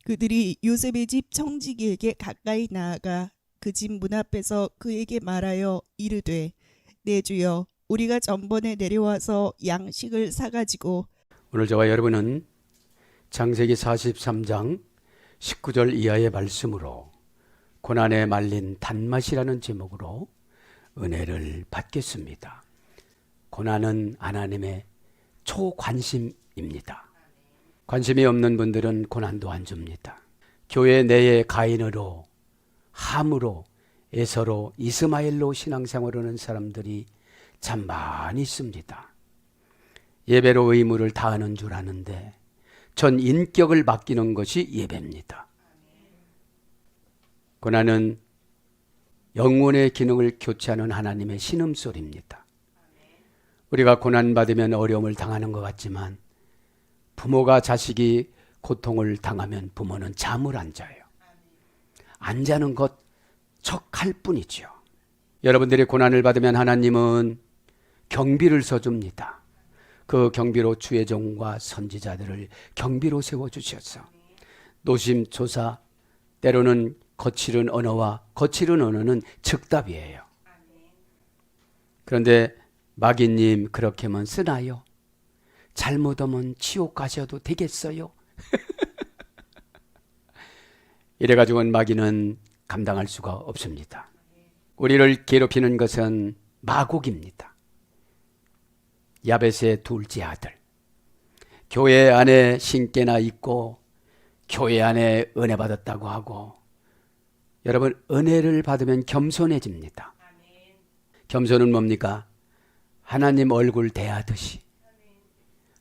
그들이 요셉의 집 청지기에게 가까이 나아가 그 집 문 앞에서 그에게 말하여 이르되 내 주여 우리가 전번에 내려와서 양식을 사가지고. 오늘 저와 여러분은 창세기 43장 19절 이하의 말씀으로 고난에 말린 단맛이라는 제목으로 은혜를 받겠습니다. 고난은 하나님의 초관심입니다. 관심이 없는 분들은 고난도 안 줍니다. 교회 내에 가인으로, 함으로, 에서로, 이스마엘로 신앙생활하는 사람들이 참 많이 있습니다. 예배로 의무를 다하는 줄 아는데 전 인격을 맡기는 것이 예배입니다. 고난은 영혼의 기능을 교체하는 하나님의 신음소리입니다. 우리가 고난받으면 어려움을 당하는 것 같지만 부모가 자식이 고통을 당하면 부모는 잠을 안 자요. 안 자는 것 척할 뿐이죠. 여러분들이 고난을 받으면 하나님은 경비를 써줍니다. 그 경비로 주의 종과 선지자들을 경비로 세워주셔서 노심초사, 때로는 거칠은 언어와 거칠은 언어는 즉답이에요. 그런데 마귀님 그렇게만 쓰나요? 잘못하면 지옥 가셔도 되겠어요? 이래가지고는 마귀는 감당할 수가 없습니다. 우리를 괴롭히는 것은 마곡입니다. 야벳의 둘째 아들. 교회 안에 신께나 있고 교회 안에 은혜 받았다고 하고, 여러분 은혜를 받으면 겸손해집니다. 겸손은 뭡니까? 하나님 얼굴 대하듯이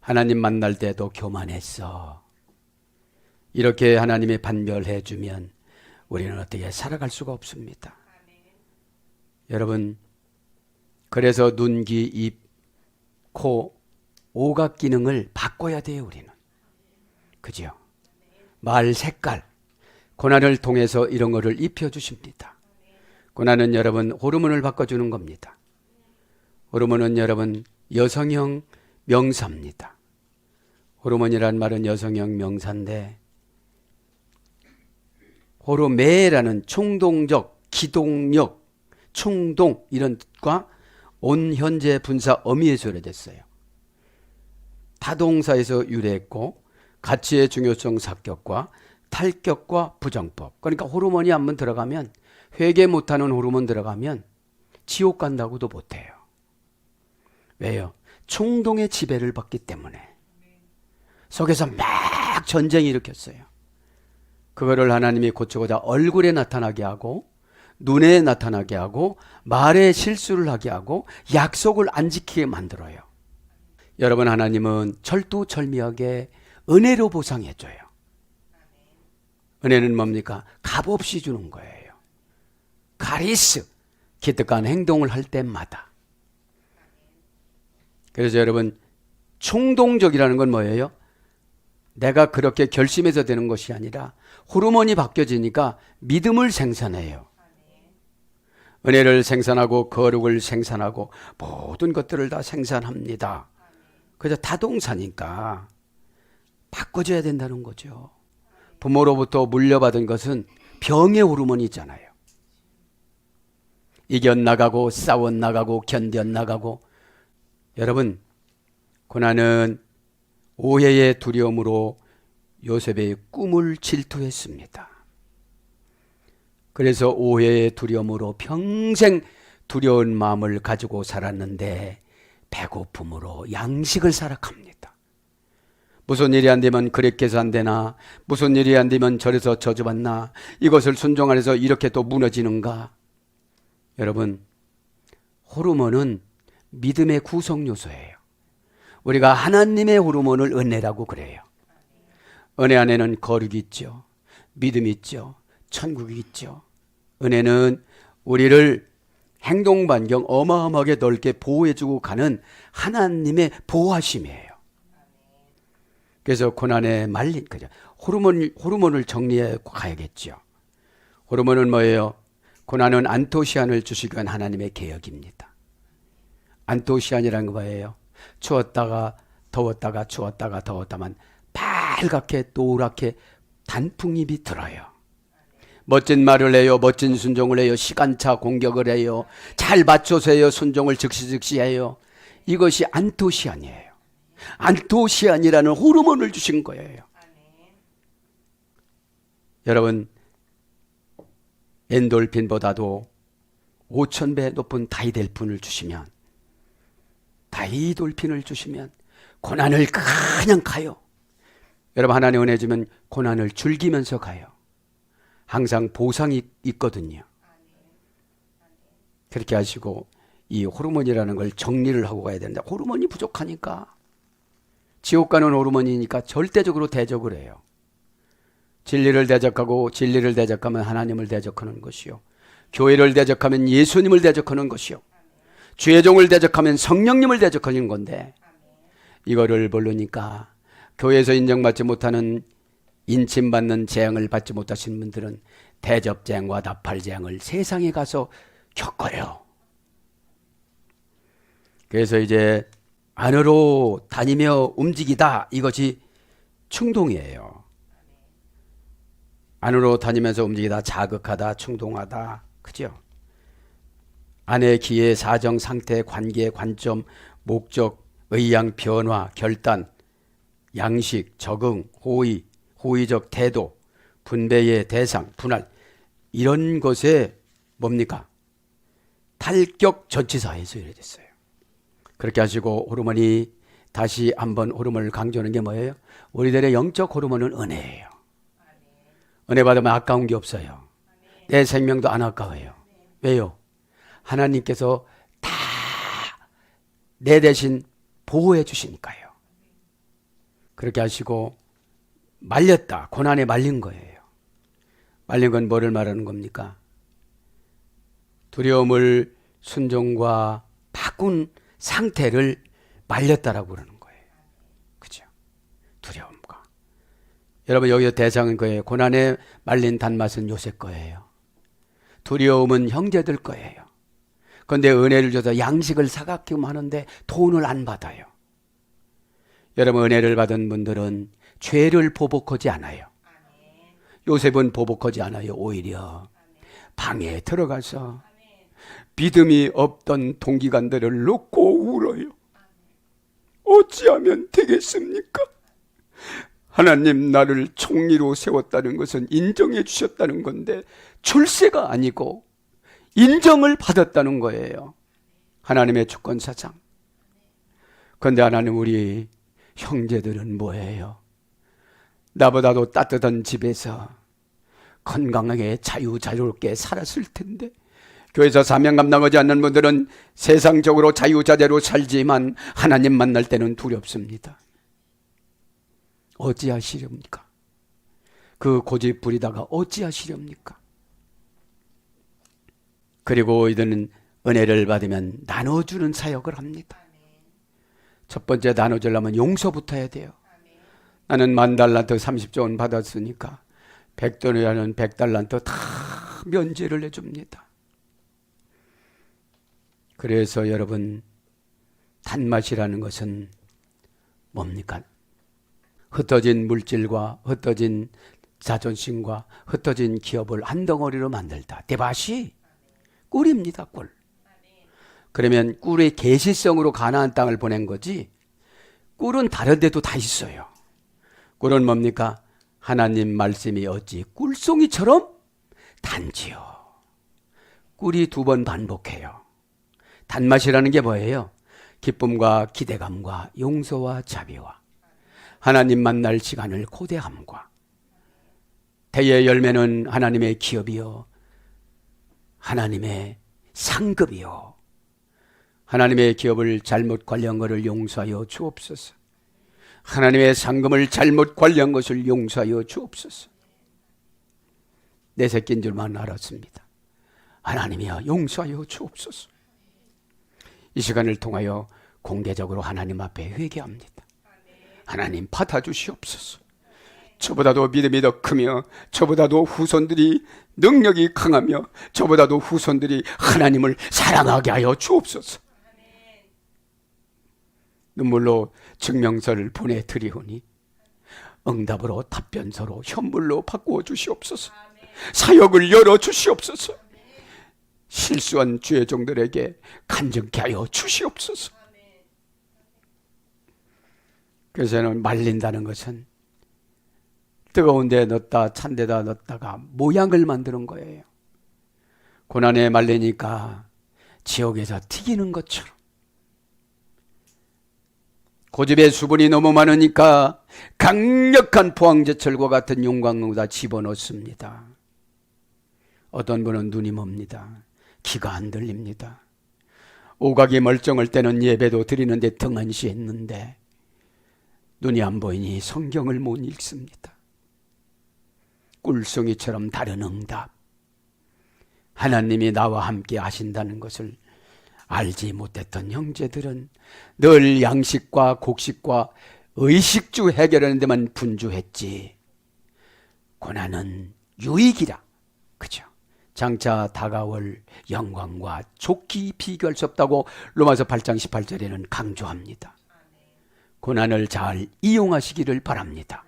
하나님 만날 때도 교만했어. 이렇게 하나님이 판별해 주면 우리는 어떻게 살아갈 수가 없습니다. 여러분, 그래서 눈, 귀, 입, 코, 오각 기능을 바꿔야 돼요. 우리는. 그죠? 말 색깔, 고난을 통해서 이런 거를 입혀주십니다. 고난은 여러분 호르몬을 바꿔주는 겁니다. 호르몬은 여러분 여성형 명사입니다. 호르몬이란 말은 여성형 명사인데, 호르메라는 충동적, 기동력, 충동 이런 뜻과 온 현재 분사 어미에서 유래됐어요. 타동사에서 유래했고 가치의 중요성 사격과 탈격과 부정법. 그러니까 호르몬이 한번 들어가면, 회개 못하는 호르몬 들어가면 지옥 간다고도 못해요. 왜요? 충동의 지배를 받기 때문에. 속에서 막 전쟁이 일으켰어요. 그거를 하나님이 고치고자 얼굴에 나타나게 하고, 눈에 나타나게 하고, 말에 실수를 하게 하고, 약속을 안 지키게 만들어요. 여러분, 하나님은 철두철미하게 은혜로 보상해줘요. 은혜는 뭡니까? 값없이 주는 거예요. 카리스, 기특한 행동을 할 때마다. 그래서 여러분, 충동적이라는 건 뭐예요? 내가 그렇게 결심해서 되는 것이 아니라 호르몬이 바뀌어지니까 믿음을 생산해요. 은혜를 생산하고 거룩을 생산하고 모든 것들을 다 생산합니다. 그래서 타동사니까 바꿔줘야 된다는 거죠. 부모로부터 물려받은 것은 병의 호르몬이잖아요. 이겨나가고 싸워나가고 견뎌나가고. 여러분, 고난은 오해의 두려움으로 요셉의 꿈을 질투했습니다. 그래서 오해의 두려움으로 평생 두려운 마음을 가지고 살았는데 배고픔으로 양식을 사락합니다. 무슨 일이 안 되면 그렇게 해서 안 되나? 무슨 일이 안 되면 저래서 저주받나? 이것을 순종 안 해서 이렇게 또 무너지는가? 여러분, 호르몬은 믿음의 구성 요소예요. 우리가 하나님의 호르몬을 은혜라고 그래요. 은혜 안에는 거룩이 있죠. 믿음이 있죠. 천국이 있죠. 은혜는 우리를 행동 반경 어마어마하게 넓게 보호해주고 가는 하나님의 보호하심이에요. 그래서 고난에 말린 거죠. 호르몬을 정리해 가야겠죠. 호르몬은 뭐예요? 고난은 안토시안을 주시기 위한 하나님의 계획입니다. 안토시안이라는 거 뭐예요? 추웠다가 더웠다가 추웠다가 더웠다만 빨갛게 노랗게 단풍잎이 들어요. 멋진 말을 해요. 멋진 순종을 해요. 시간차 공격을 해요. 잘 맞춰서 해요. 순종을 즉시 해요. 이것이 안토시아닌이에요. 안토시아닌이라는 호르몬을 주신 거예요. 여러분, 엔돌핀보다도 5,000배 높은 다이델핀을 주시면, 다이돌핀을 주시면 고난을 그냥 가요. 여러분, 하나님 은혜 주면 고난을 즐기면서 가요. 항상 보상이 있거든요. 그렇게 하시고 이 호르몬이라는 걸 정리를 하고 가야 되는데, 호르몬이 부족하니까, 지옥 가는 호르몬이니까 절대적으로 대적을 해요. 진리를 대적하고, 진리를 대적하면 하나님을 대적하는 것이요, 교회를 대적하면 예수님을 대적하는 것이요, 주의 종을 대적하면 성령님을 대적하는 건데, 이거를 모르니까 교회에서 인정받지 못하는, 인침받는 재앙을 받지 못하신 분들은 대접재앙과 나팔재앙을 세상에 가서 겪어요. 그래서 이제 안으로 다니며 움직이다, 이것이 충동이에요. 안으로 다니면서 움직이다, 자극하다, 충동하다, 그죠? 안의 기회, 사정, 상태, 관계, 관점, 목적, 의양, 변화, 결단, 양식, 적응, 호의, 호의적 태도, 분배의 대상, 분할, 이런 것에 뭡니까? 탈격 전치사에서 이래 됐어요. 그렇게 하시고 호르몬이, 다시 한번 호르몬을 강조하는 게 뭐예요? 우리들의 영적 호르몬은 은혜예요. 은혜 받으면 아까운 게 없어요. 내 생명도 안 아까워요. 왜요? 하나님께서 다 내 대신 보호해 주시니까요. 그렇게 하시고 말렸다. 고난에 말린 거예요. 말린 건 뭐를 말하는 겁니까? 두려움을 순종과 바꾼 상태를 말렸다라고 그러는 거예요. 그죠? 두려움과. 여러분, 여기서 대상은 거예요. 고난에 말린 단맛은 요새 거예요. 두려움은 형제들 거예요. 그런데 은혜를 줘서 양식을 사가기만 하는데 돈을 안 받아요. 여러분, 은혜를 받은 분들은 죄를 보복하지 않아요. 요셉은 보복하지 않아요. 오히려 방에 들어가서 믿음이 없던 동기간들을 놓고 울어요. 어찌하면 되겠습니까? 하나님, 나를 총리로 세웠다는 것은 인정해 주셨다는 건데 출세가 아니고 인정을 받았다는 거예요. 하나님의 주권사상. 그런데 하나님, 우리 형제들은 뭐예요? 나보다도 따뜻한 집에서 건강하게 자유자유롭게 살았을 텐데, 교회에서 사명 감당하지 않는 분들은 세상적으로 자유자재로 살지만 하나님 만날 때는 두렵습니다. 어찌하시렵니까? 그 고집 부리다가 어찌하시렵니까? 그리고 이들은 은혜를 받으면 나눠주는 사역을 합니다. 첫 번째, 나눠주려면 용서부터 해야 돼요. 나는 10,000달란트 30조 원 받았으니까 100돈이라는 100달란트 다 면제를 해줍니다. 그래서 여러분, 단맛이라는 것은 뭡니까? 흩어진 물질과 흩어진 자존심과 흩어진 기업을 한 덩어리로 만들다. 대밭이 꿀입니다. 꿀. 그러면 꿀의 계시성으로 가나안 땅을 보낸 거지, 꿀은 다른 데도 다 있어요. 꿀은 뭡니까? 하나님 말씀이 어찌 꿀송이처럼 단지요. 꿀이 2번 반복해요. 단맛이라는 게 뭐예요? 기쁨과 기대감과 용서와 자비와 하나님 만날 시간을 고대함과, 대의 열매는 하나님의 기업이요, 하나님의 상급이요. 하나님의 기업을 잘못 관리한 것을 용서하여 주옵소서. 하나님의 상금을 잘못 관리한 것을 용서하여 주옵소서. 내 새끼인 줄만 알았습니다. 하나님이여, 용서하여 주옵소서. 이 시간을 통하여 공개적으로 하나님 앞에 회개합니다. 하나님, 받아주시옵소서. 저보다도 믿음이 더 크며, 저보다도 후손들이 능력이 강하며, 저보다도 후손들이 하나님을 사랑하게 하여 주옵소서. 눈물로 증명서를 보내드리오니 응답으로 답변서로 현물로 바꾸어 주시옵소서. 사역을 열어 주시옵소서. 실수한 주의 종들에게 간증케 하여 주시옵소서. 그래서 저는 말린다는 것은 뜨거운 데 넣었다 찬 데다 넣었다가 모양을 만드는 거예요. 고난에 말리니까 지옥에서 튀기는 것처럼, 고집의 수분이 너무 많으니까 강력한 포항제철과 같은 용광로에다 집어넣습니다. 어떤 분은 눈이 멉니다. 귀가 안 들립니다. 오각이 멀쩡할 때는 예배도 드리는데 등한시했는데 눈이 안 보이니 성경을 못 읽습니다. 꿀송이처럼 다른 응답, 하나님이 나와 함께 하신다는 것을 알지 못했던 형제들은 늘 양식과 곡식과 의식주 해결하는 데만 분주했지 고난은 유익이라, 그죠? 장차 다가올 영광과 좋게 비교할 수 없다고 로마서 8장 18절에는 강조합니다. 고난을 잘 이용하시기를 바랍니다.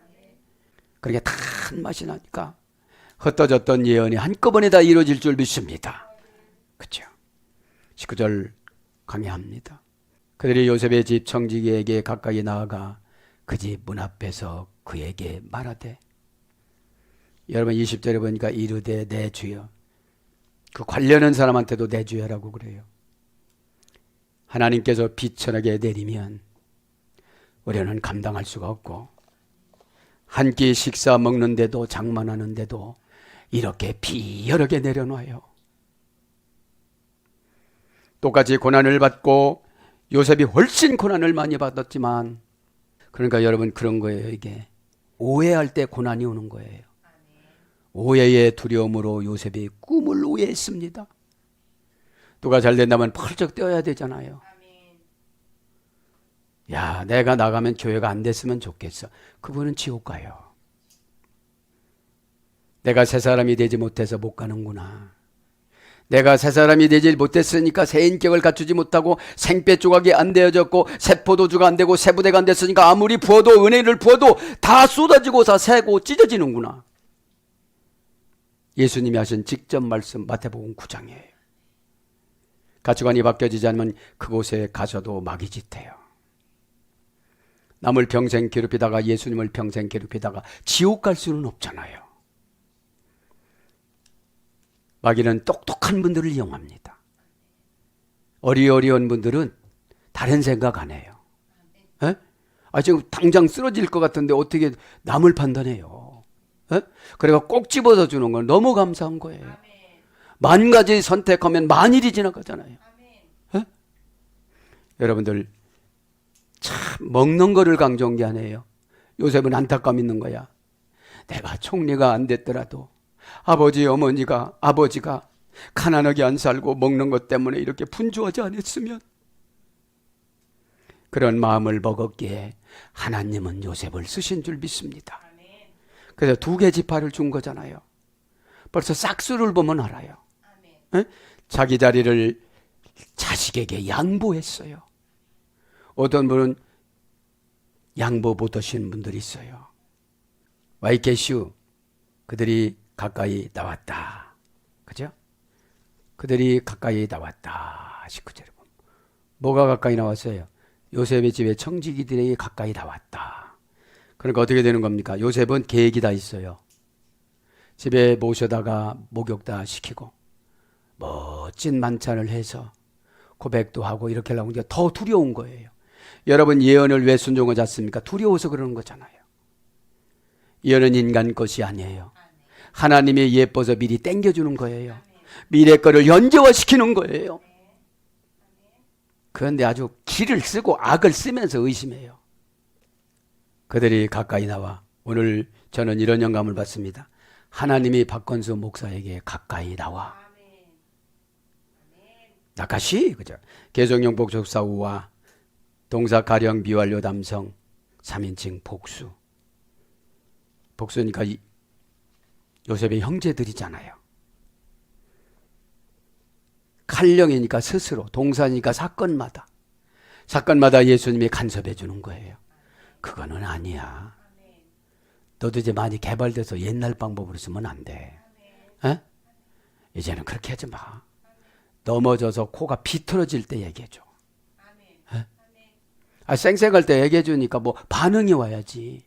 그렇게 단 맛이 나니까 흩어졌던 예언이 한꺼번에 다 이루어질 줄 믿습니다. 그렇죠? 19절 강의합니다. 그들이 요셉의 집 청지기에게 가까이 나아가 그 집 문 앞에서 그에게 말하되, 여러분 20절에 보니까 이르되 내 주여, 그 관련한 사람한테도 내 주여라고 그래요. 하나님께서 비천하게 내리면 우리는 감당할 수가 없고, 한 끼 식사 먹는데도 장만하는데도 이렇게 비열하게 내려놔요. 똑같이 고난을 받고 요셉이 훨씬 고난을 많이 받았지만, 그러니까 여러분 그런 거예요. 이게 오해할 때 고난이 오는 거예요. 오해의 두려움으로 요셉이 꿈을 오해했습니다. 누가 잘 된다면 펄쩍 뛰어야 되잖아요. 야, 내가 나가면 교회가 안 됐으면 좋겠어. 그분은 지옥 가요. 내가 새 사람이 되지 못해서 못 가는구나. 내가 새 사람이 되지 못했으니까 새 인격을 갖추지 못하고 생배 조각이 안 되어졌고 새 포도주가 안 되고 새 부대가 안 됐으니까 아무리 부어도, 은혜를 부어도 다 쏟아지고 다 새고 찢어지는구나. 예수님이 하신 직접 말씀 마태복음 9장이에요. 가치관이 바뀌어지지 않으면 그곳에 가서도 마귀 짓해요. 남을 평생 괴롭히다가 예수님을 평생 괴롭히다가 지옥 갈 수는 없잖아요. 마귀는 똑똑한 분들을 이용합니다. 어리어리한 분들은 다른 생각 안 해요. 에? 지금 당장 쓰러질 것 같은데 어떻게 남을 판단해요? 에? 그래가 꼭 집어서 주는 건 너무 감사한 거예요. 만 가지 선택하면 만일이 지나가잖아요. 에? 여러분들 참 먹는 거를 강조한 게 아니에요. 요셉은 안타까움 있는 거야. 내가 총리가 안 됐더라도 아버지 어머니가 아버지가 가난하게 안 살고 먹는 것 때문에 이렇게 분주하지 않았으면, 그런 마음을 먹었기에 하나님은 요셉을 쓰신 줄 믿습니다. 그래서 2개 지파를 준 거잖아요. 벌써 싹수를 보면 알아요. 에? 자기 자리를 자식에게 양보했어요. 어떤 분은 양보 못하시는 분들이 있어요. 와이케슈, 그들이 가까이 나왔다. 그죠? 그들이 가까이 나왔다. 19절에 보면 뭐가 가까이 나왔어요? 요셉의 집에 청지기들에게 가까이 나왔다. 그러니까 어떻게 되는 겁니까? 요셉은 계획이 다 있어요. 집에 모셔다가 목욕 다 시키고 멋진 만찬을 해서 고백도 하고 이렇게 하려고 하니까 더 두려운 거예요. 여러분 예언을 왜 순종하지 않습니까? 두려워서 그러는 거잖아요. 예언은 인간 것이 아니에요. 하나님이 예뻐서 미리 땡겨주는 거예요. 미래 거를 현재화시키는 거예요. 그런데 아주 기를 쓰고 악을 쓰면서 의심해요. 그들이 가까이 나와, 오늘 저는 이런 영감을 받습니다. 하나님이 박건수 목사에게 가까이 나와. 나카시, 그죠? 개성용복 족사우와 동사 가령 미완료 담성 3인칭 복수. 복수니까 요셉의 형제들이잖아요. 칼령이니까 스스로, 동사니까 사건마다 예수님이 간섭해 주는 거예요. 그거는 아니야. 너도 이제 많이 개발돼서 옛날 방법으로 쓰면 안 돼. 에? 이제는 그렇게 하지 마. 넘어져서 코가 비틀어질 때 얘기해줘. 쌩쌩할 때 얘기해주니까 뭐 반응이 와야지.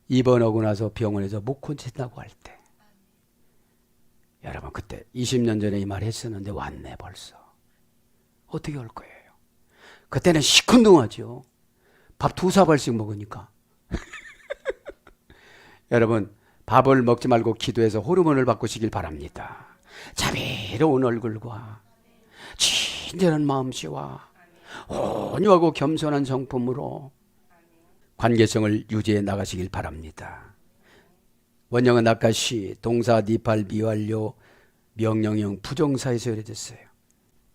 입원하고 나서 병원에서 못 고친다고 할 때. 여러분 그때 20년 전에 이 말 했었는데 왔네 벌써. 어떻게 할 거예요? 그때는 시큰둥하죠. 밥 2사발씩 먹으니까. 여러분 밥을 먹지 말고 기도해서 호르몬을 바꾸시길 바랍니다. 자비로운 얼굴과 친절한 마음씨와 온유하고 겸손한 성품으로 관계성을 유지해 나가시길 바랍니다. 원형은 아까시 동사 니팔 미완료 명령형 부정사에서 요래됐어요.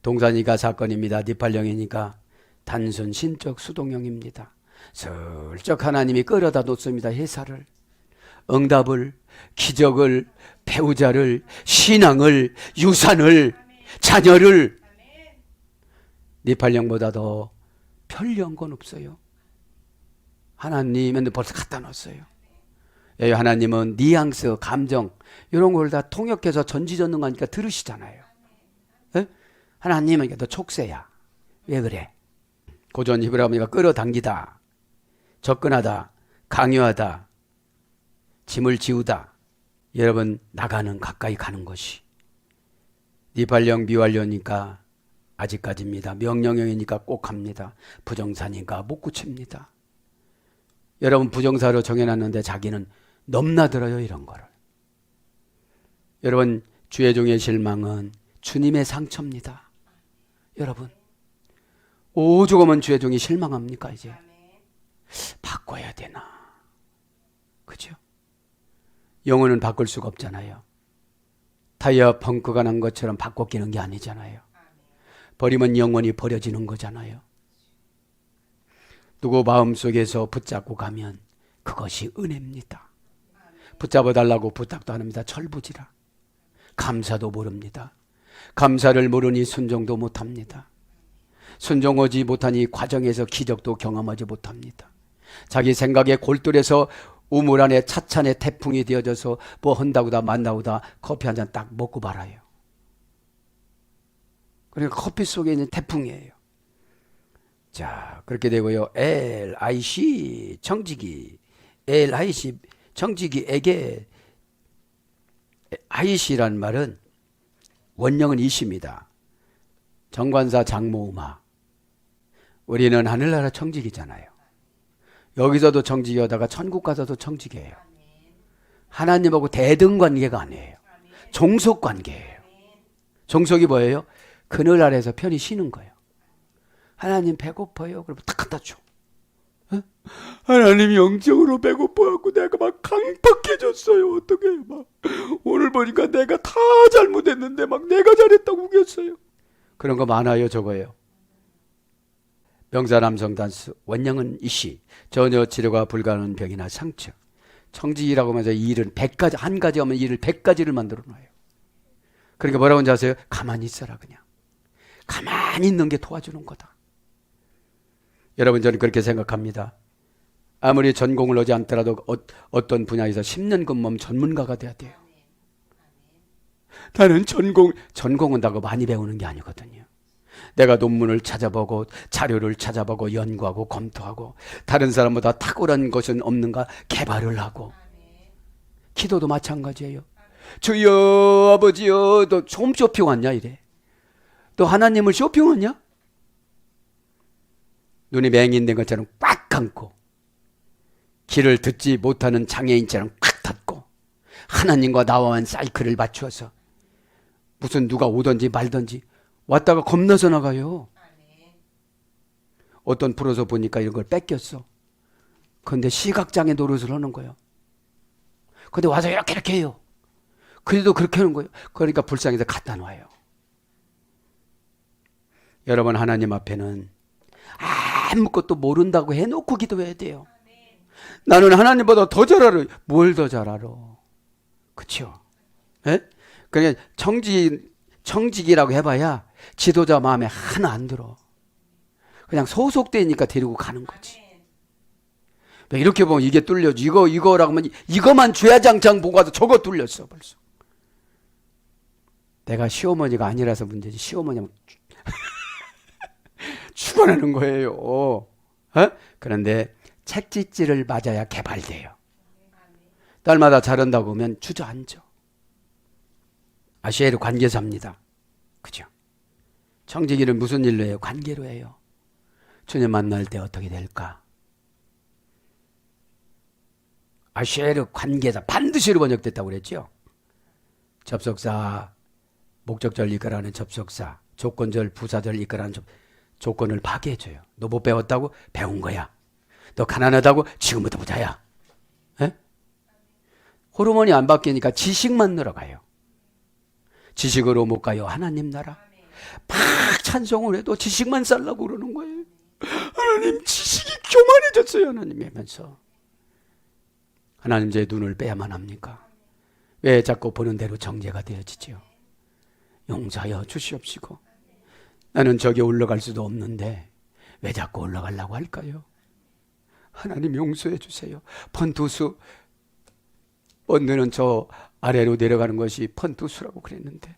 동사니까 사건입니다. 니팔령이니까 단순 신적 수동형입니다. 슬쩍 하나님이 끌어다 놓습니다. 회사를, 응답을, 기적을, 배우자를, 신앙을, 유산을, 자녀를. 니팔령보다 더 편리한 건 없어요. 하나님은 벌써 갖다 놨어요. 하나님은 뉘앙스, 감정 이런 걸 다 통역해서 전지전능하니까 들으시잖아요. 에? 하나님은 너 촉새야. 왜 그래? 고전 히브리어가 끌어당기다, 접근하다, 강요하다, 짐을 지우다. 여러분 나가는, 가까이 가는 것이. 니팔령 미완료니까 아직까지입니다. 명령형이니까 꼭 합니다. 부정사니까 못 고칩니다. 여러분 부정사로 정해놨는데 자기는 넘나들어요. 이런 거를. 여러분 주의 종의 실망은 주님의 상처입니다. 여러분 오죽하면 주의 종이 실망합니까? 이제 바꿔야 되나? 그죠? 영혼은 바꿀 수가 없잖아요. 타이어 펑크가 난 것처럼 바꿔 끼는 게 아니잖아요. 버리면 영원히 버려지는 거잖아요. 누구 마음속에서 붙잡고 가면 그것이 은혜입니다. 붙잡아 달라고 부탁도 안 합니다. 철부지라. 감사도 모릅니다. 감사를 모르니 순종도 못합니다. 순종하지 못하니 과정에서 기적도 경험하지 못합니다. 자기 생각의 골똘에서 우물 안에 차찬에 태풍이 되어져서 뭐 한다고다 만다고다 커피 한 잔 딱 먹고 말아요. 그러니까 커피 속에 있는 태풍이에요. 자, 그렇게 되고요. LIC 청지기, LIC 청지기에게 IC라는 말은 원형은 이십니다. 정관사 장모음하. 우리는 하늘나라 청지기잖아요. 여기서도 청지기 하다가 천국 가서도 청지기예요. 하나님하고 대등 관계가 아니에요. 종속 관계예요. 종속이 뭐예요? 그늘 아래에서 편히 쉬는 거예요. 하나님 배고파요. 그러면 딱 갖다 줘. 어? 하나님 영적으로 배고파갖고 내가 막 강박해졌어요. 어떻게 막 오늘 보니까 내가 다 잘못했는데 막 내가 잘했다고 우겼어요. 그런 거 많아요. 저거예요. 명사 남성 단수 원형은 이시. 전혀 치료가 불가능한 병이나 상처. 청지기라고 하면서 일은 100가지, 한 가지 하면 일을 100가지를 만들어 놔요. 그러니까 뭐라고 하는지 아세요? 가만히 있어라. 그냥 가만히 있는 게 도와주는 거다. 여러분 저는 그렇게 생각합니다. 아무리 전공을 하지 않더라도 어떤 분야에서 10년 근무하면 전문가가 돼야 돼요. 나는 전공은 다고 많이 배우는 게 아니거든요. 내가 논문을 찾아보고 자료를 찾아보고 연구하고 검토하고 다른 사람보다 탁월한 것은 없는가 개발을 하고. 기도도 마찬가지예요. 주여 아버지여 너 홈쇼핑 왔냐 이래. 너 하나님을 쇼핑하냐? 눈이 맹인된 것처럼 꽉 감고 길을 듣지 못하는 장애인처럼 꽉 닫고 하나님과 나와만 사이클을 맞추어서 무슨 누가 오든지 말든지 왔다가 겁나서 나가요. 어떤 프로에서 보니까 이런 걸 뺏겼어. 그런데 시각장애 노릇을 하는 거예요. 근데 와서 이렇게 해요. 그래도 그렇게 하는 거예요. 그러니까 불쌍해서 갖다 놔요. 여러분 하나님 앞에는 아무것도 모른다고 해놓고 기도해야 돼요. 나는 하나님보다 더 잘 알아요. 뭘 더 잘 알아? 그렇죠? 그냥 청직이라고 해봐야 지도자 마음에 하나 안 들어. 그냥 소속되니까 데리고 가는 거지. 이렇게 보면 이게 뚫려져. 이거라고 하면 이거만 주야장창 보고 와서 저거 뚫렸어 벌써. 내가 시어머니가 아니라서 문제지. 시어머니는 죽어나는 거예요. 어? 그런데 채찍질을 맞아야 개발돼요. 딸마다 자른다고 하면 주저앉아. 아시에르 관계사입니다. 그죠? 청지기는 무슨 일로 해요? 관계로 해요. 주님 만날 때 어떻게 될까? 아시에르 관계사, 반드시로 번역됐다고 그랬죠? 접속사, 목적절 이끌어가는 접속사, 조건절, 부사절 이끌어가는 조건을 파괴해줘요. 너 못 배웠다고? 배운 거야. 너 가난하다고? 지금부터 부자야. 에? 호르몬이 안 바뀌니까 지식만 늘어가요. 지식으로 못 가요. 하나님 나라. 막 찬송을 해도 지식만 살라고 그러는 거예요. 하나님 지식이 교만해졌어요. 하나님이 하면서. 하나님 제 눈을 빼야만 합니까? 왜 자꾸 보는 대로 정죄가 되어지죠? 용서하여 주시옵시고. 나는 저기 올라갈 수도 없는데 왜 자꾸 올라가려고 할까요? 하나님 용서해 주세요. 펀투수 언니는 저 아래로 내려가는 것이 펀투수라고 그랬는데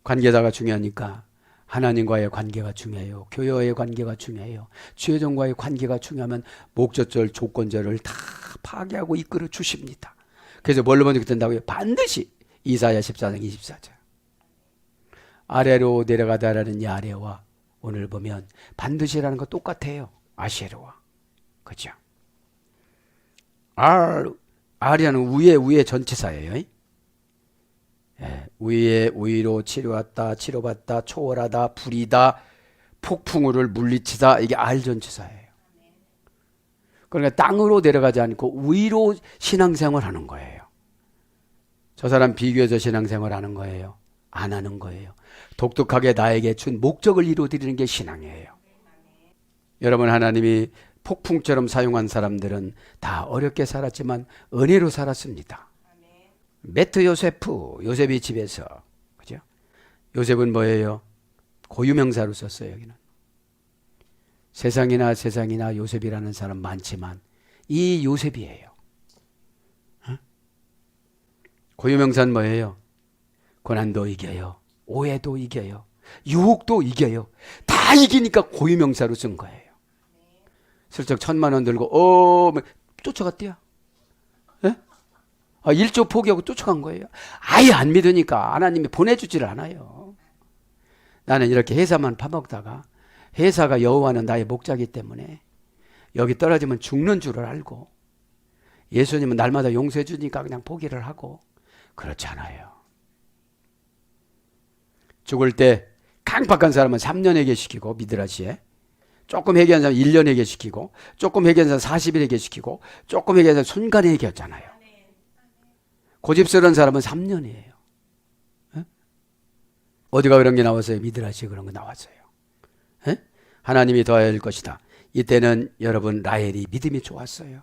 관계자가 중요하니까 하나님과의 관계가 중요해요. 교회와의 관계가 중요해요. 주의종과의 관계가 중요하면 목적절, 조건절을 다 파괴하고 이끌어 주십니다. 그래서 뭘로 먼저 된다고요? 반드시 이사야 14장 24절. 아래로 내려가다라는 이 아래와 오늘 보면 반드시라는 거 똑같아요. 아시에르와. 그죠? R이라는 위에 전치사예요. 예, 위로 치료했다, 치료받다, 초월하다, 불이다, 폭풍우를 물리치다. 이게 R 전치사예요. 그러니까 땅으로 내려가지 않고 위로 신앙생활 하는 거예요. 저 사람 비교해서 신앙생활 하는 거예요. 안 하는 거예요. 독특하게 나에게 준 목적을 이루어드리는 게 신앙이에요. 여러분, 하나님이 폭풍처럼 사용한 사람들은 다 어렵게 살았지만 은혜로 살았습니다. 메트 요셉이 집에서, 그죠? 요셉은 뭐예요? 고유명사로 썼어요. 여기는 세상이나 요셉이라는 사람 많지만 이 요셉이에요. 고유명사는 뭐예요? 고난도 이겨요. 오해도 이겨요. 유혹도 이겨요. 다 이기니까 고유명사로 쓴 거예요. 슬쩍 1,000,000원 들고 쫓아갔대요. 예? 1조 포기하고 쫓아간 거예요. 아예 안 믿으니까 하나님이 보내주지를 않아요. 나는 이렇게 회사만 파먹다가 회사가 여호와는 나의 목자기 때문에 여기 떨어지면 죽는 줄을 알고 예수님은 날마다 용서해 주니까 그냥 포기를 하고 그렇지 않아요. 죽을 때 강박한 사람은 3년 회개시키고 미드라시에 조금 회개한 사람 1년 회개시키고 조금 회개한 사람 40일 회개시키고 조금 회개한 사람 순간에 회개했잖아요. 고집스러운 사람은 3년이에요. 에? 어디가 그런 게 나왔어요? 미드라시에 그런 거 나왔어요. 에? 하나님이 더하여 줄 것이다. 이때는 여러분 라헬이 믿음이 좋았어요.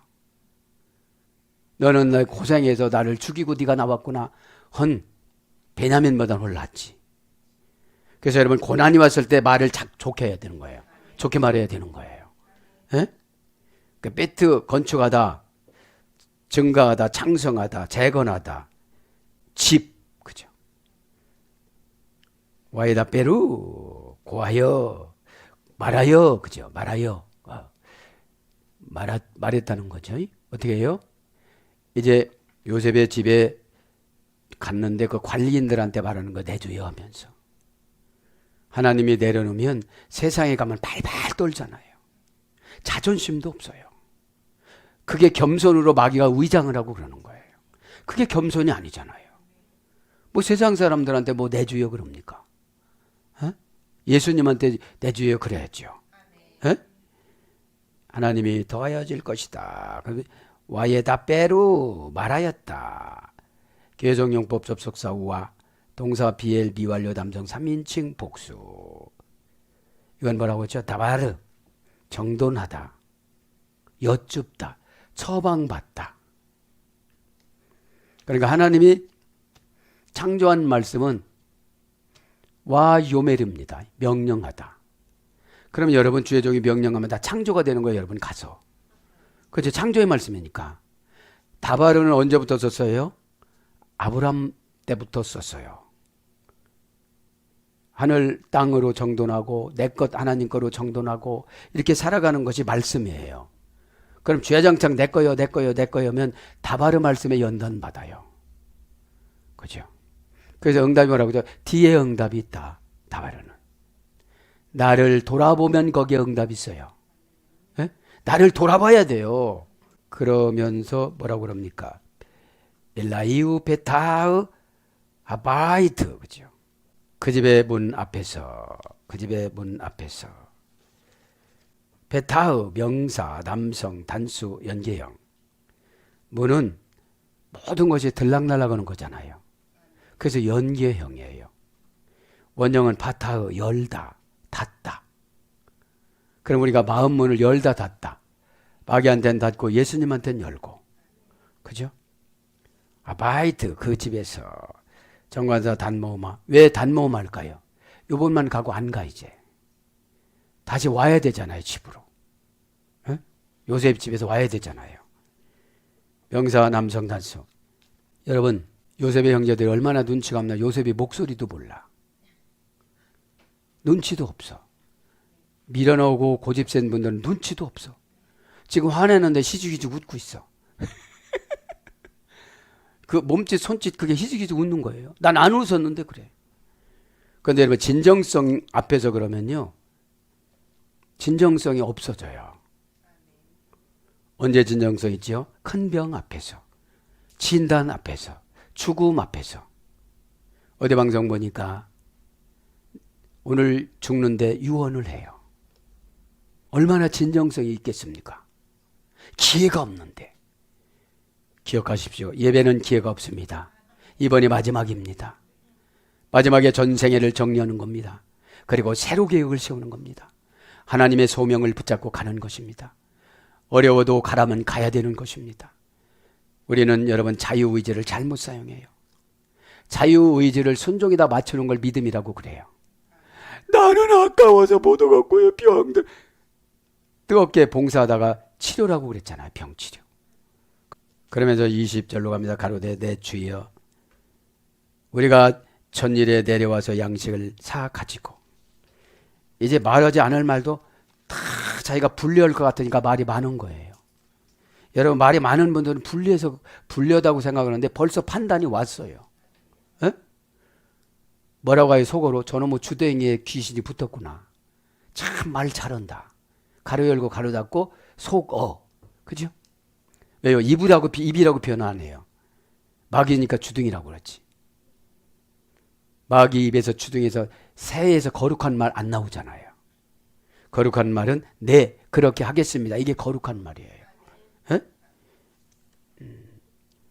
너는 날 고생해서 나를 죽이고 네가 나왔구나. 베냐민보다 낫지. 그래서 여러분 고난이 왔을 때 말을 좋게 해야 되는 거예요. 좋게 말해야 되는 거예요. 그 베트 건축하다, 증가하다, 창성하다, 재건하다, 집, 그죠? 와이다 빼루 고하여 말하여, 그죠? 말했다는 거죠. 어떻게 해요? 이제 요셉의 집에 갔는데 그 관리인들한테 말하는 거 내줘요 하면서. 하나님이 내려놓으면 세상에 가면 발발 떨잖아요. 자존심도 없어요. 그게 겸손으로 마귀가 위장을 하고 그러는 거예요. 그게 겸손이 아니잖아요. 뭐 세상 사람들한테 뭐 내주요 그럽니까? 예수님한테 내주요 그래야죠. 하나님이 더하여 질 것이다. 와예다 빼루 말하였다. 개정용법 접속사 우와 동사 비엘 비완료 담성 3인칭 복수. 이건 뭐라고 했죠? 다바르 정돈하다, 여쭙다, 처방받다. 그러니까 하나님이 창조한 말씀은 와 요멜입니다. 명령하다. 그럼 여러분 주의 종이 명령하면 다 창조가 되는 거예요. 여러분 가서. 그죠? 창조의 말씀이니까. 다바르는 언제부터 썼어요? 아브람 때부터 썼어요. 하늘 땅으로 정돈하고 내 것 하나님 거로 정돈하고 이렇게 살아가는 것이 말씀이에요. 그럼 주야장창 내 거요 내 거요 내 거요면 다바르 말씀에 연단받아요. 그죠? 그래서 응답이 뭐라고 하죠? 뒤에 응답이 있다. 다바르는. 나를 돌아보면 거기에 응답이 있어요. 에? 나를 돌아봐야 돼요. 그러면서 뭐라고 그럽니까? 엘라이우 베타흐 아바이트. 그죠? 그 집의 문 앞에서, 그 집의 문 앞에서. 베타흐 명사, 남성, 단수, 연계형. 문은 모든 것이 들락날락하는 거잖아요. 그래서 연계형이에요. 원형은 파타흐, 열다, 닫다. 그럼 우리가 마음 문을 열다 닫다. 마귀한테는 닫고 예수님한테는 열고. 그죠? 아바이트, 그 집에서. 정관사 단모음아. 왜 단모음 할까요? 요번만 가고 안 가 이제. 다시 와야 되잖아요, 집으로. 에? 요셉 집에서 와야 되잖아요. 명사 남성 단수. 여러분, 요셉의 형제들이 얼마나 눈치가 없나. 요셉이 목소리도 몰라. 눈치도 없어. 밀어넣고 고집 센 분들은 눈치도 없어. 지금 화내는데 희죽희죽 웃고 있어. 그 몸짓 손짓 그게 희죽희죽 웃는 거예요. 난 안 웃었는데 그래. 그런데 여러분 진정성 앞에서 그러면요. 진정성이 없어져요. 언제 진정성 있죠? 큰 병 앞에서. 진단 앞에서. 죽음 앞에서. 어디 방송 보니까 오늘 죽는데 유언을 해요. 얼마나 진정성이 있겠습니까? 기회가 없는데. 기억하십시오. 예배는 기회가 없습니다. 이번이 마지막입니다. 마지막에 전생애를 정리하는 겁니다. 그리고 새로 계획을 세우는 겁니다. 하나님의 소명을 붙잡고 가는 것입니다. 어려워도 가라면 가야 되는 것입니다. 우리는 여러분 자유의지를 잘못 사용해요. 자유의지를 순종에다 맞추는 걸 믿음이라고 그래요. 나는 아까워서 못 오겠고요. 병들. 뜨겁게 봉사하다가 치료라고 그랬잖아요. 병치료. 그러면서 20절로 갑니다. 가로되 내 주여 우리가 전일에 내려와서 양식을 사 가지고 이제 말하지 않을 말도 다 자기가 불리할 것 같으니까 말이 많은 거예요. 여러분 말이 많은 분들은 불리하다고 생각하는데 벌써 판단이 왔어요. 에? 뭐라고 해요 속으로? 저놈의 주댕이에 귀신이 붙었구나. 참 말 잘한다. 가로 열고 가로 닫고 속어. 그죠? 왜요? 입이라고 표현 안 해요. 마귀니까 주둥이라고 그러지. 마귀 입에서 주둥이에서 새에서 거룩한 말 안 나오잖아요. 거룩한 말은 네 그렇게 하겠습니다. 이게 거룩한 말이에요.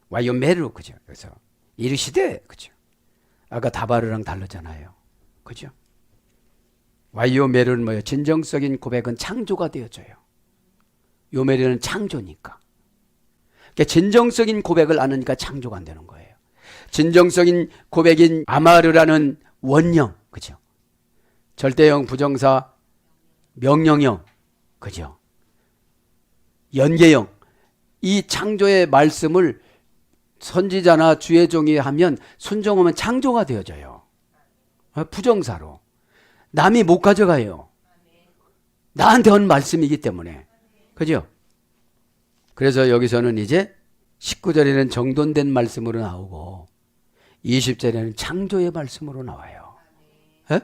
와이오메르 그죠? 그래서 이르시되 그죠? 아까 다바르랑 다르잖아요. 그죠? 와이오메르는 뭐예요? 진정적인 고백은 창조가 되어져요. 요메르는 창조니까. 그러니까 진정적인 고백을 아느니까 창조가 안 되는 거예요. 진정적인 고백인 아마르라는 원형, 그죠? 절대형, 부정사, 명령형, 그죠? 연계형. 이 창조의 말씀을 선지자나 주의 종이 하면 순종하면 창조가 되어져요. 부정사로. 남이 못 가져가요. 나한테 온 말씀이기 때문에. 그죠? 그래서 여기서는 이제 19절에는 정돈된 말씀으로 나오고 20절에는 창조의 말씀으로 나와요. 에?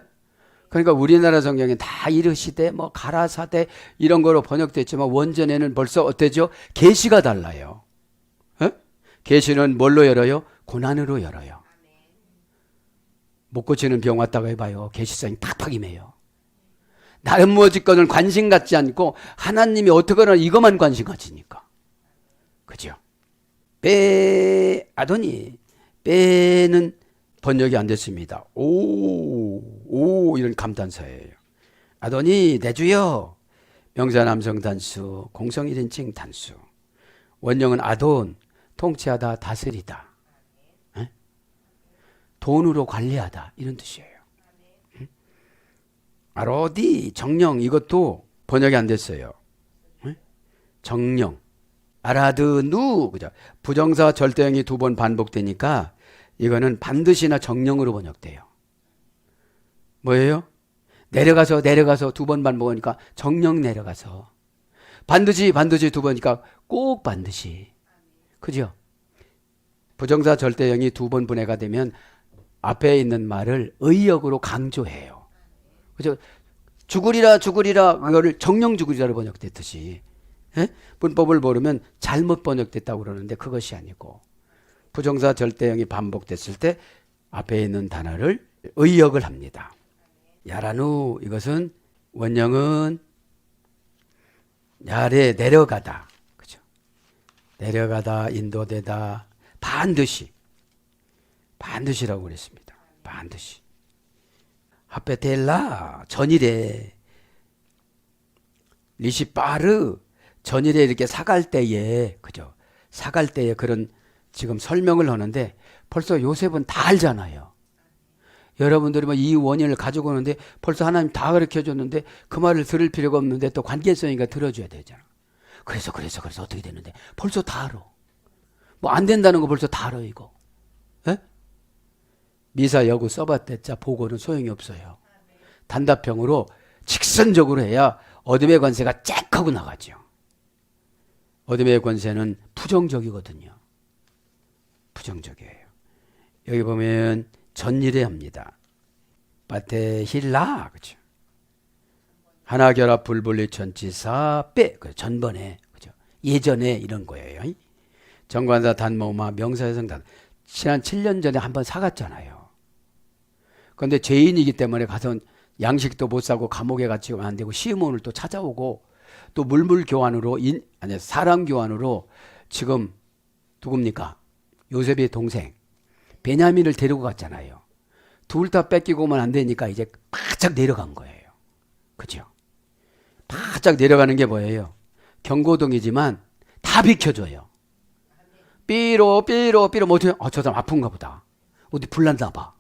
그러니까 우리나라 성경에 다 이르시되 뭐 가라사대 이런 거로 번역됐지만 원전에는 벌써 어때죠? 계시가 달라요. 에? 계시는 뭘로 열어요? 고난으로 열어요. 못 고치는 병 왔다가 해봐요. 계시성이 팍팍 임해요. 나름 무엇이건을 관심 갖지 않고 하나님이 어떻게나 이것만 관심 가지니까. 그죠? 아도니 빼는 번역이 안 됐습니다. 오 이런 감탄사예요. 아도니 내 주여 명사 남성 단수 공성 1인칭 단수 원형은 아돈 통치하다 다스리다 에? 돈으로 관리하다 이런 뜻이에요. 아로디 정령 이것도 번역이 안 됐어요. 에? 정령 알아드누. 그죠? 부정사 절대형이 두 번 반복되니까 이거는 반드시나 정령으로 번역돼요. 뭐예요? 내려가서 두 번 반복하니까 정령 내려가서. 반드시 두 번이니까 꼭 반드시. 그죠? 부정사 절대형이 두 번 분해가 되면 앞에 있는 말을 의역으로 강조해요. 그죠? 죽으리라 그거를 정령 죽으리라로 번역됐듯이. 예? 문법을 모르면 잘못 번역됐다고 그러는데 그것이 아니고 부정사 절대형이 반복됐을 때 앞에 있는 단어를 의역을 합니다. 야라누 이것은 원형은 야래 내려가다. 그죠? 내려가다 인도되다 반드시라고 그랬습니다. 반드시. 하페텔라 전일에 리시파르 전일에 이렇게 사갈 때에 그죠? 사갈 때에 그런 지금 설명을 하는데 벌써 요셉은 다 알잖아요. 여러분들이 뭐 이 원인을 가지고 오는데 벌써 하나님 다 가르쳐 줬는데 그 말을 들을 필요가 없는데 또 관계성이니까 들어줘야 되잖아. 그래서 어떻게 되는데 벌써 다 알아. 뭐 안 된다는 거 벌써 다 알아 이거. 에? 미사 여구 써봤댔자 보고는 소용이 없어요. 단답형으로 직선적으로 해야 어둠의 권세가 쫙 하고 나가죠. 어둠의 권세는 부정적이거든요. 부정적이에요. 여기 보면 전일에 합니다. 바테힐라 그죠? 하나 결합 불분리 전치사 빼 전번에 그죠? 예전에 이런 거예요. 정관사 단모마 명사여성단 지난 7년 전에 한번 사갔잖아요. 그런데 죄인이기 때문에 가서 양식도 못 사고 감옥에 갇히면 안 되고 시므온을 또 찾아오고 또 물물 교환으로 사람 교환으로 지금 누굽니까? 요셉의 동생 베냐민을 데리고 갔잖아요. 둘 다 뺏기고 오면 안 되니까 이제 바짝 내려간 거예요. 그죠? 바짝 내려가는 게 뭐예요? 경고등이지만 다 비켜줘요. 삐로 뭐 어떻게 저 사람 아픈가 보다. 어디 불났나 봐.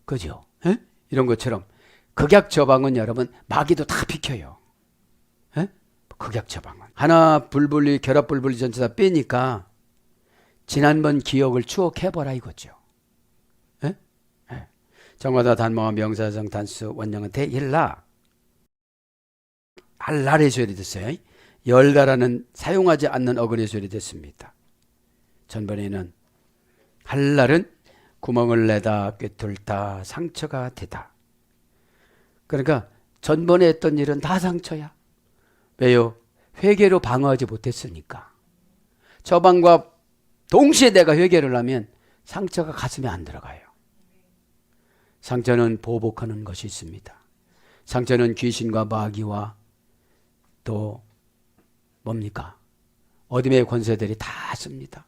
그죠? 에? 이런 것처럼 극약 처방은 여러분 마귀도 다 비켜요. 에? 극약 처방은 하나 불분리 결합 불분리 전체다 빼니까 지난번 기억을 추억해보라 이거죠. 에? 에. 정화다 단모와 명사성 단수 원형은 대일라 알라의 소리 됐어요. 열다라는 사용하지 않는 어근의 소리 됐습니다. 전번에는 할날은 구멍을 내다 꿰뚫다 상처가 되다. 그러니까 전번에 했던 일은 다 상처야. 왜요? 회개로 방어하지 못했으니까. 처방과 동시에 내가 회개를 하면 상처가 가슴에 안 들어가요. 상처는 보복하는 것이 있습니다. 상처는 귀신과 마귀와 또 뭡니까? 어둠의 권세들이 다 씁니다.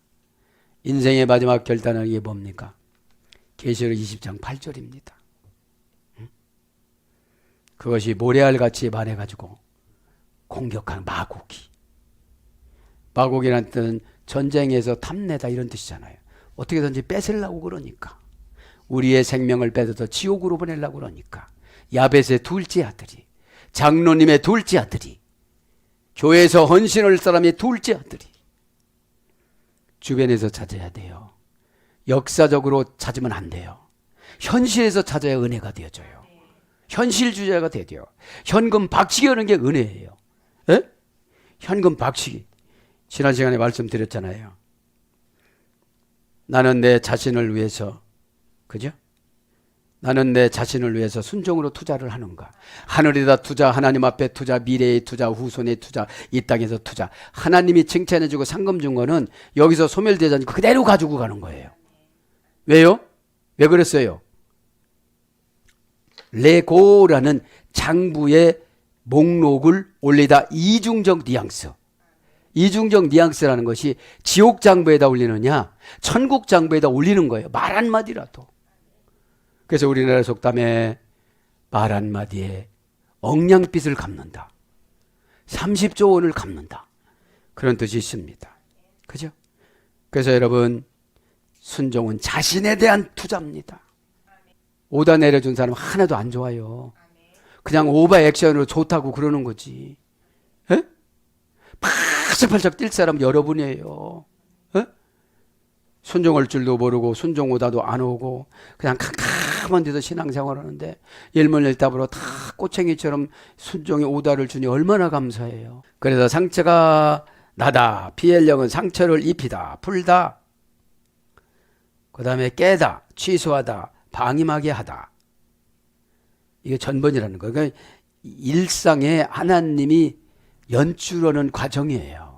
인생의 마지막 결단은 이게 뭡니까? 계시록 20장 8절입니다. 그것이 모래알같이 말해가지고 공격하는 마곡이. 마곡이라는 뜻은 전쟁에서 탐내다 이런 뜻이잖아요. 어떻게든지 뺏으려고 그러니까. 우리의 생명을 뺏어서 지옥으로 보내려고 그러니까. 야벳의 둘째 아들이, 장로님의 둘째 아들이, 교회에서 헌신할 사람의 둘째 아들이 주변에서 찾아야 돼요. 역사적으로 찾으면 안 돼요. 현실에서 찾아야 은혜가 되어져요. 현실주의자가 되어요. 현금 박치기 하는 게 은혜예요. 에? 현금 박치기. 지난 시간에 말씀드렸잖아요. 나는 내 자신을 위해서, 그죠? 나는 내 자신을 위해서 순종으로 투자를 하는가? 하늘에다 투자, 하나님 앞에 투자, 미래에 투자, 후손에 투자, 이 땅에서 투자. 하나님이 칭찬해주고 상금 준 거는 여기서 소멸되지 않고 그대로 가지고 가는 거예요. 왜요? 왜 그랬어요? 레고라는 장부의 목록을 올리다. 이중적 뉘앙스. 이중적 뉘앙스라는 것이 지옥 장부에다 올리느냐 천국 장부에다 올리는 거예요. 말 한마디라도. 그래서 우리나라 속담에 말 한마디에 억냥빚을 갚는다. 30조 원을 갚는다. 그런 뜻이 있습니다. 그죠? 그래서 여러분 순종은 자신에 대한 투자입니다. 오다 내려준 사람 하나도 안 좋아요. 그냥 오버 액션으로 좋다고 그러는 거지. 에? 막 팔짝팔짝 뛸 사람 여러분이에요. 에? 순종할 줄도 모르고 순종 오다도 안 오고 그냥 캄캄한 데서 신앙생활 하는데 일문일답으로 다 꼬챙이처럼 순종의 오다를 주니 얼마나 감사해요. 그래서 상처가 나다. 피헬령은 상처를 입히다. 풀다. 그 다음에 깨다. 취소하다. 방임하게 하다. 이게 전번이라는 거예요. 그러니까 일상에 하나님이 연출하는 과정이에요.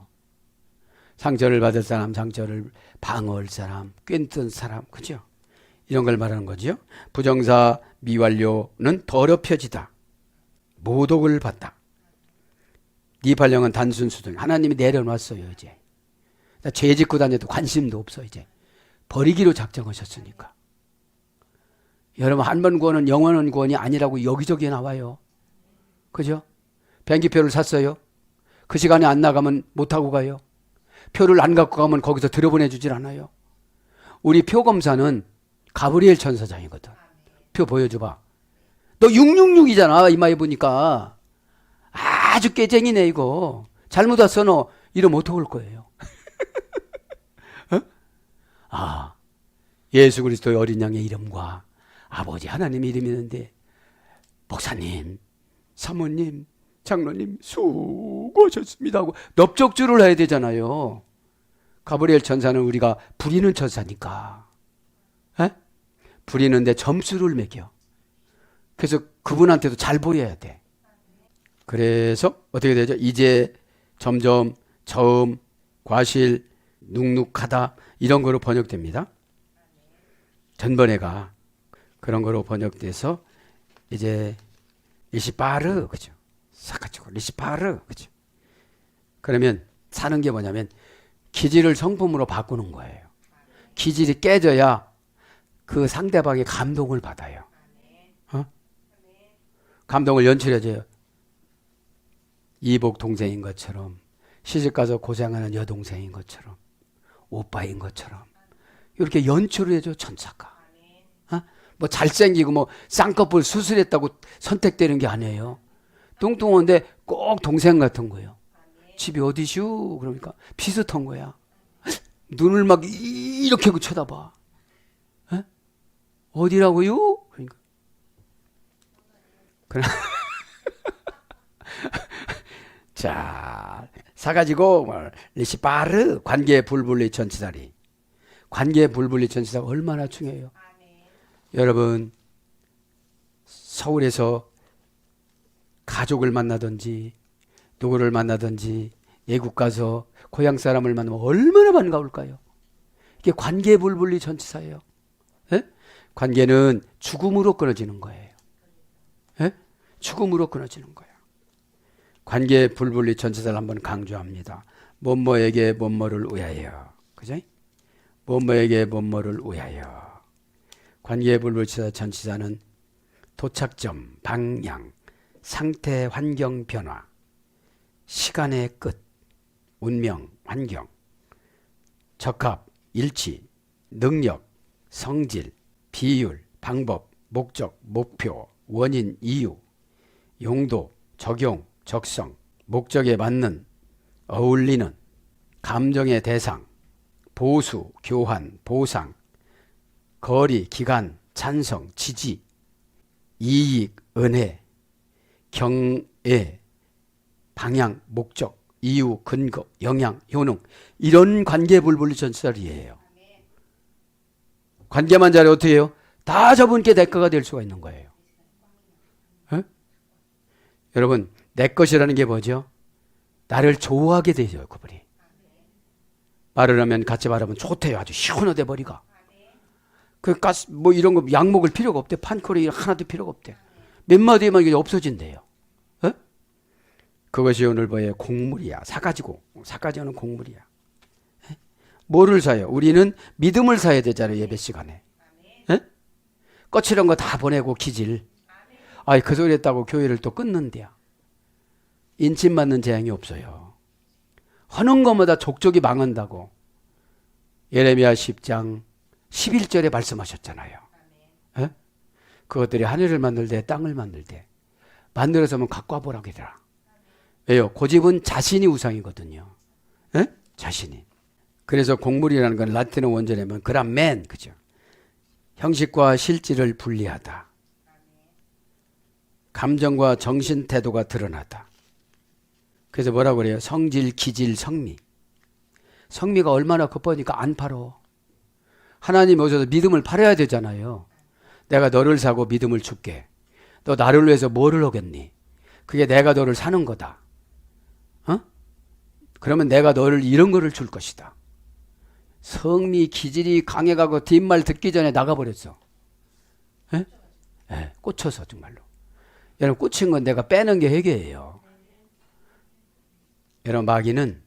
상처를 받을 사람, 상처를 방어할 사람, 꿰뚫은 사람, 그죠? 이런 걸 말하는 거죠. 부정사 미완료는 더럽혀지다. 모독을 받다. 니팔령은 단순 수동. 하나님이 내려놨어요, 이제. 죄 짓고 다녀도 관심도 없어, 이제. 버리기로 작정하셨으니까. 여러분, 한 번 구원은 영원한 구원이 아니라고 여기저기 나와요. 그죠? 비행기표를 샀어요. 그 시간에 안 나가면 못하고 가요. 표를 안 갖고 가면 거기서 들여보내주질 않아요. 우리 표 검사는 가브리엘 천사장이거든. 표 보여줘봐. 너 666이잖아, 이마에 보니까. 아주 깨쟁이네, 이거. 잘못 왔어, 너. 이러면 어떡할 거예요? 어? 아, 예수 그리스도의 어린 양의 이름과 아버지 하나님 이름이 있는데, 목사님, 사모님, 장로님 수고하셨습니다 하고 넙적줄을 해야 되잖아요. 가브리엘 천사는 우리가 부리는 천사니까. 에? 부리는데 점수를 매겨. 그래서 그분한테도 잘 보여야 돼. 그래서 어떻게 되죠? 이제 점점 저음, 과실, 눅눅하다 이런 거로 번역됩니다. 전번에가 그런 거로 번역돼서 이제 리시파르, 그죠? 사카치고 리시파르, 그죠? 그러면 사는 게 뭐냐면 기질을 성품으로 바꾸는 거예요. 기질이 깨져야 그 상대방의 감동을 받아요. 어? 감동을 연출해줘요. 이복 동생인 것처럼, 시집가서 고생하는 여동생인 것처럼, 오빠인 것처럼 이렇게 연출을 해줘, 천사가. 어? 뭐 잘생기고 뭐 쌍꺼풀 수술했다고 선택되는 게 아니에요. 뚱뚱한데 꼭 동생 같은 거예요. 집이 어디슈? 그러니까 비슷한 거야. 눈을 막 이렇게 하고 쳐다봐. 에? 어디라고요? 그러니까. 자, 사가지고 리시파르 관계 불분리 전치사리. 관계 불분리 전치사가 얼마나 중요해요. 여러분, 서울에서 가족을 만나든지 누구를 만나든지 외국 가서 고향 사람을 만나면 얼마나 반가울까요? 이게 관계 불분리 전치사예요. 에? 관계는 죽음으로 끊어지는 거예요. 에? 죽음으로 끊어지는 거예요. 관계 불분리 전치사를 한번 강조합니다. 뭐뭐에게 뭐뭐를 위하여. 그죠? 뭐뭐에게 뭐뭐를 위하여. 관계 불분리 전치사는 도착점, 방향, 상태, 환경 변화, 시간의 끝, 운명, 환경, 적합, 일치, 능력, 성질, 비율, 방법, 목적, 목표, 원인, 이유, 용도, 적용, 적성, 목적에 맞는, 어울리는, 감정의 대상, 보수, 교환, 보상, 거리, 기간, 찬성, 지지, 이익, 은혜, 경애, 방향, 목적, 이유, 근거, 영향, 효능 이런 관계 불분리 전치사리예요. 관계만 잘해 어떻게 해요? 다 저분께 내 거가 될 수가 있는 거예요. 에? 여러분 내 것이라는 게 뭐죠? 나를 좋아하게 되죠. 그분이 말을 하면 같이 말하면 좋대요. 아주 시원하대 머리가. 그 가스 뭐 이런 거 약 먹을 필요가 없대. 판콜이 하나도 필요가 없대. 몇 마디만 이게 없어진대요. 에? 그것이 오늘 뭐예요? 곡물이야. 사가지고는 곡물이야. 에? 뭐를 사요? 우리는 믿음을 사야 되잖아요. 예배 시간에. 에? 거칠은 거 다 보내고 기질. 아이 그 소리 했다고 교회를 또 끊는데야. 인침 맞는 재앙이 없어요. 하는 것마다 족족이 망한다고. 예레미야 10장 11절에 말씀하셨잖아요. 에? 그것들이 하늘을 만들 때 땅을 만들 때 만들어서 하면 갖고 와보라고 하더라. 왜요? 고집은 자신이 우상이거든요. 에? 자신이. 그래서 곡물이라는 건 라틴어 원전이면 그라멘, 그죠? 형식과 실질을 분리하다. 감정과 정신 태도가 드러나다. 그래서 뭐라고 그래요? 성질, 기질, 성미. 성미가 얼마나 급하니까 안 팔어. 하나님 오셔서 믿음을 팔아야 되잖아요. 내가 너를 사고 믿음을 줄게. 너 나를 위해서 뭐를 하겠니? 그게 내가 너를 사는 거다. 어? 그러면 내가 너를 이런 거를 줄 것이다. 성미, 기질이 강해가고 뒷말 듣기 전에 나가버렸어. 예? 예, 꽂혀서 정말로. 여러분 꽂힌 건 내가 빼는 게 회개예요. 여러분 마귀는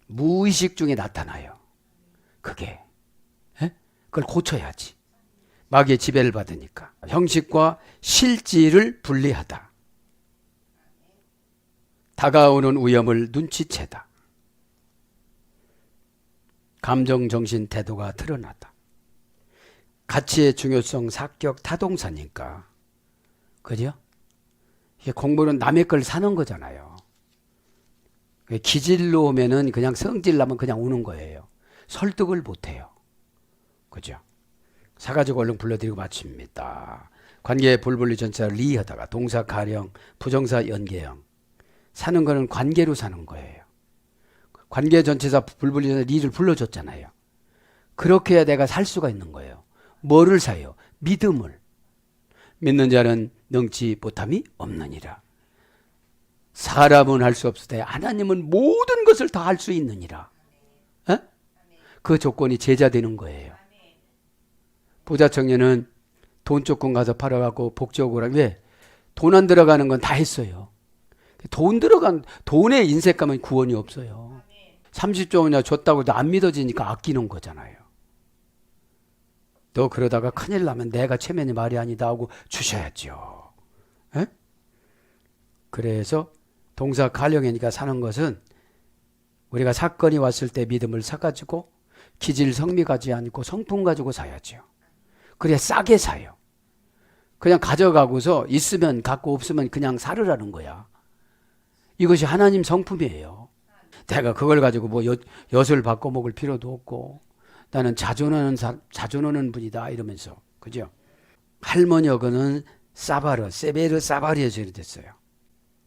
무의식 중에 나타나요. 그게. 예? 그걸 고쳐야지. 마귀의 지배를 받으니까. 형식과 실질을 분리하다. 다가오는 위험을 눈치채다. 감정, 정신, 태도가 드러나다. 가치의 중요성, 사격, 타동사니까. 그죠? 이게 공부는 남의 걸 사는 거잖아요. 기질로 오면은 그냥 성질 나면 그냥 우는 거예요. 설득을 못 해요. 그죠? 사가지고 얼른 불러드리고 마칩니다. 관계의 불분리 전체를 리하다가 동사 가령, 부정사 연계형. 사는 거는 관계로 사는 거예요. 관계 전체사 불분리 전체 리를 불러줬잖아요. 그렇게 해야 내가 살 수가 있는 거예요. 뭐를 사요? 믿음을. 믿는 자는 능치 못함이 없느니라. 사람은 할 수 없으되 하나님은 모든 것을 다 할 수 있느니라. 에? 그 조건이 제자 되는 거예요. 부자 청년은 돈 조금 가서 팔아갖고 복지하고 왜? 돈 안 들어가는 건 다 했어요. 돈 들어간 돈에 인색하면 구원이 없어요. 30조 원이나 줬다고 해도 안 믿어지니까 아끼는 거잖아요. 너 그러다가 큰일 나면 내가 체면이 말이 아니다 하고 주셔야죠. 에? 그래서 동사 가령이니까 사는 것은 우리가 사건이 왔을 때 믿음을 사가지고 기질 성미 가지 않고 성품 가지고 사야죠. 그래야 싸게 사요. 그냥 가져가고서 있으면 갖고 없으면 그냥 사르라는 거야. 이것이 하나님 성품이에요. 내가 그걸 가지고 뭐 엿을 바꿔 먹을 필요도 없고 나는 자존하는 분이다 이러면서. 그죠? 할머니어거는 세베르 사바리에서 이렇게 됐어요.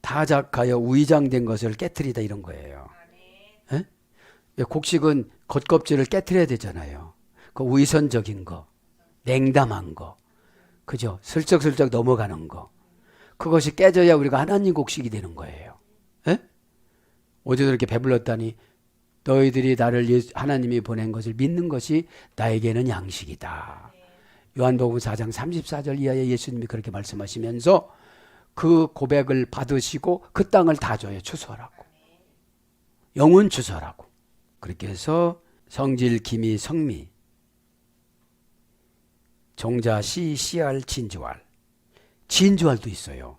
타작하여 위장된 것을 깨트리다 이런 거예요. 에? 곡식은 겉껍질을 깨트려야 되잖아요. 그 위선적인 거, 냉담한 거, 그죠? 슬쩍슬쩍 넘어가는 거. 그것이 깨져야 우리가 하나님 곡식이 되는 거예요. 에? 어제도 이렇게 배불렀다니 너희들이 나를 하나님이 보낸 것을 믿는 것이 나에게는 양식이다. 요한복음 4장 34절 이하에 예수님이 그렇게 말씀하시면서 그 고백을 받으시고 그 땅을 다 줘요. 추수하라고. 영혼 추수하라고. 그렇게 해서 성질, 기미, 성미, 종자, 씨알, 진주알. 진주알도 있어요.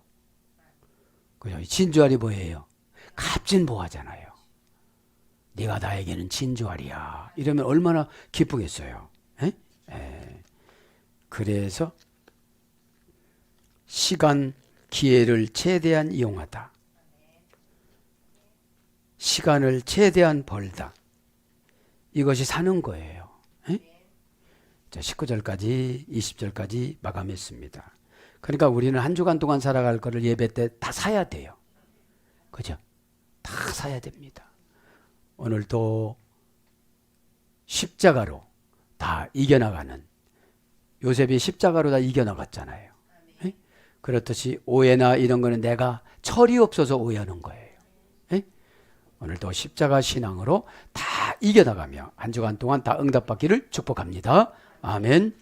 그죠? 진주알이 뭐예요? 값진 보화잖아요. 네가 나에게는 진주알이야. 이러면 얼마나 기쁘겠어요. 에? 그래서 시간, 기회를 최대한 이용하다. 시간을 최대한 벌다. 이것이 사는 거예요. 에? 자, 19절까지 20절까지 마감했습니다. 그러니까 우리는 한 주간 동안 살아갈 거를 예배 때 다 사야 돼요. 그죠? 다 사야 됩니다. 오늘도 십자가로 다 이겨나가는, 요셉이 십자가로 다 이겨나갔잖아요. 에? 그렇듯이 오해나 이런 거는 내가 철이 없어서 오해하는 거예요. 에? 오늘도 십자가 신앙으로 다 이겨나가며 한 주간 동안 다 응답받기를 축복합니다. 아멘.